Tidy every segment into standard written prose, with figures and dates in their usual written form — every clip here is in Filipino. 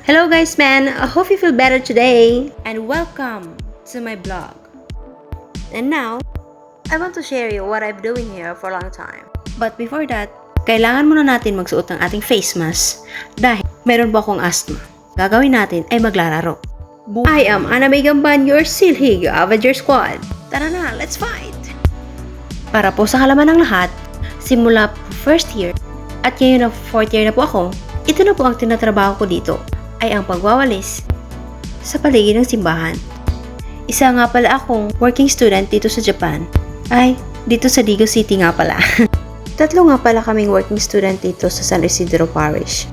Hello guys man, I hope you feel better today and welcome to my blog. And now, I want to share you what I've been doing here for a long time. But before that, kailangan muna natin magsuot ng ating face mask dahil meron po akong asthma. Gagawin natin ay maglalaro. I am Ana Gamban, your Silhig Avenger Squad. Tara na, let's fight! Para po sa kalaman ng lahat, simula po first year at ngayon na fourth year na po ako, ito na po ang tinatrabaho ko dito ay ang pagwawalis sa paligid ng simbahan. Isa nga pala akong working student dito sa Japan. Ay, dito sa Digo City nga pala. Tatlo nga pala kaming working student dito sa San Isidro Parish.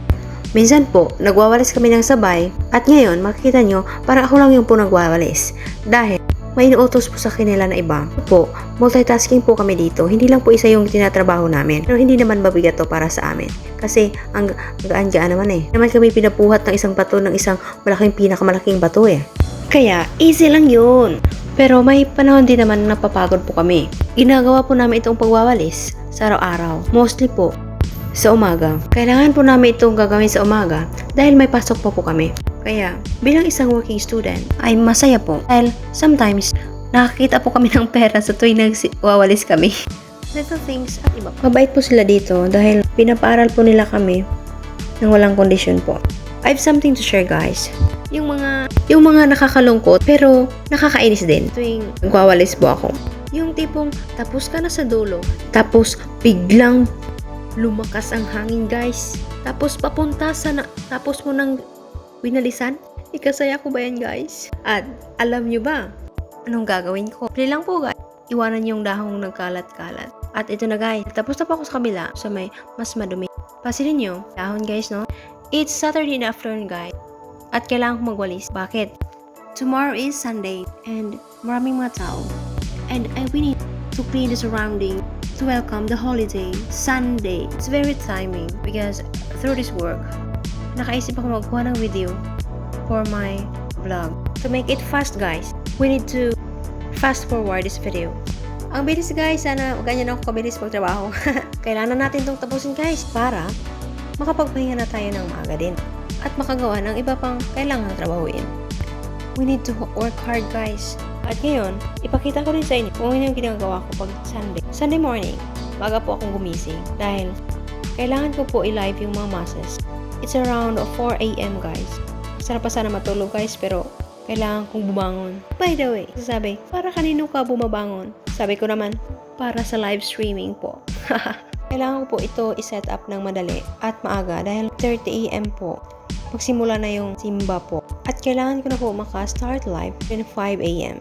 Minsan po, nagwawalis kami ng sabay at ngayon makikita nyo parang ako lang yung po nagwawalis. Dahil may inuutos po sa kanila na iba. Po, multitasking po kami dito. Hindi lang po isa yung tinatrabaho namin. Pero hindi naman mabigat to para sa amin. Kasi ang gaan-gaan naman eh. Naman kami pinapuhat ng isang bato ng isang pinakamalaking bato eh. Kaya, easy lang yun. Pero may panahon din naman na napapagod po kami. Ginagawa po namin itong pagwawalis sa araw-araw. Mostly po sa umaga. Kailangan po namin itong gagawin sa umaga dahil may pasok po kami. Kaya, bilang isang working student, ay masaya po. Dahil sometimes, nakakita po kami ng pera sa tuwing nagwawalis kami. Little things at iba. Mabait po sila dito dahil pinapaaral po nila kami ng walang kondisyon po. I have something to share guys. Yung mga nakakalungkot pero nakakainis din tuwing nagwawalis po ako. Yung tipong tapos ka na sa dulo, tapos biglang lumakas ang hangin guys. Tapos tapos mo nang winalisan? Ikasaya ko ba yan guys? At alam nyo ba anong gagawin ko? Pili lang po guys. Iwanan yung dahong nagkalat-kalat. At ito na guys. Tapos na po ako sa kabila. So may mas madumi. Pasilin nyo. Dahon guys no? It's Saturday afternoon guys. At kailangan ko magwalis. Bakit? Tomorrow is Sunday. And maraming mga tao. And we need to clean the surrounding to welcome the holiday Sunday. It's very timing. Because through this work, nakaisip ako magkuha ng video for my vlog. To make it fast guys, we need to fast forward this video. Ang bilis guys, sana ganyan ako kabilis magtrabaho. Kailangan natin itong tapusin guys para makapagpahinga na tayo ng maaga din at makagawa ng iba pang kailangan trabahuin. We need to work hard guys. At ngayon, ipakita ko rin sa inyo kung ano yung ginagawa ko pag Sunday morning. Baga po akong gumising dahil kailangan ko po i-live yung mga masses. It's around 4 AM guys. Sarap pa sana matulog guys pero kailangan kong bumangon. By the way, sabi, para kanino ka bumabangon? Sabi ko naman, para sa live streaming po. Kailangan ko po ito i-set up ng madali at maaga dahil 30 AM po. Magsimula na yung simba po. At kailangan ko na po maka-start live in 5 AM.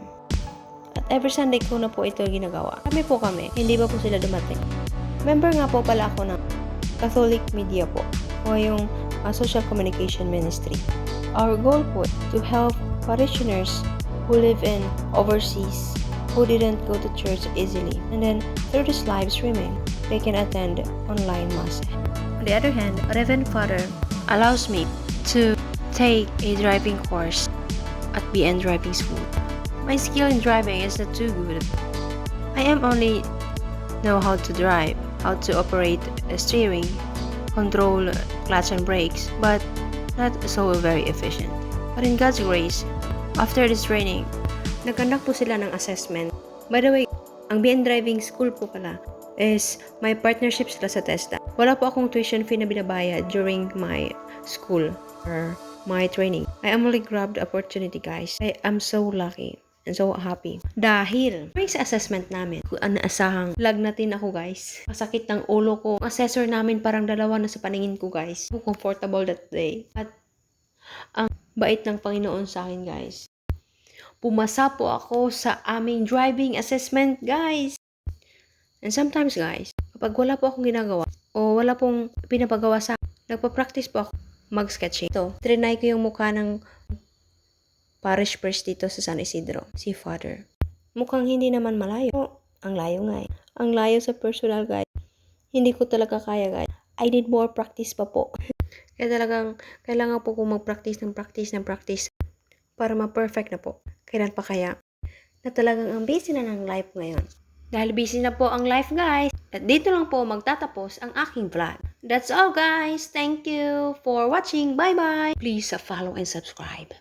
At every Sunday ko na po ito ginagawa. Kami, hindi ba po sila dumating? Member nga po pala ako ng Catholic Media po o yung Social Communication Ministry. Our goal po to help parishioners who live in overseas who didn't go to church easily, and then through this live streaming they can attend online mass. On the other hand, Reverend Father allows me to take a driving course at BN Driving School. My skill in driving is not too good. I am only know how to drive, how to operate a steering, control clutch and brakes, but not so very efficient. But in God's grace, after this training, nag-conduct po sila ng assessment. By the way, ang BN Driving School po pala is may partnership sila sa TESDA. Wala po akong tuition fee na binabayad during my school or my training. I am only grabbed the opportunity guys. I am so lucky and so happy. Dahil during sa assessment namin, kung naasahang lagnatin ako guys. Masakit ng ulo ko. Ang assessor namin parang dalawa na sa paningin ko guys. So comfortable that day. At ang bait ng Panginoon sa akin guys. Pumasa po ako sa aming driving assessment guys. And sometimes guys, kapag wala po akong ginagawa o wala pong pinapagawa sa nagpa-practice po ako mag-sketching. Ito, trinay ko yung mukha ng parish priest dito sa San Isidro, si Father. Mukhang hindi naman malayo. Ang layo nga eh. Ang layo sa personal guys. Hindi ko talaga kaya guys. I need more practice pa po. Kaya talagang kailangan po kong mag-practice ng practice para ma-perfect na po. Kailan pa kaya na talagang ang busy na ng life ngayon. Dahil busy na po ang life guys. At dito lang po magtatapos ang aking vlog. That's all guys. Thank you for watching. Bye bye. Please follow and subscribe.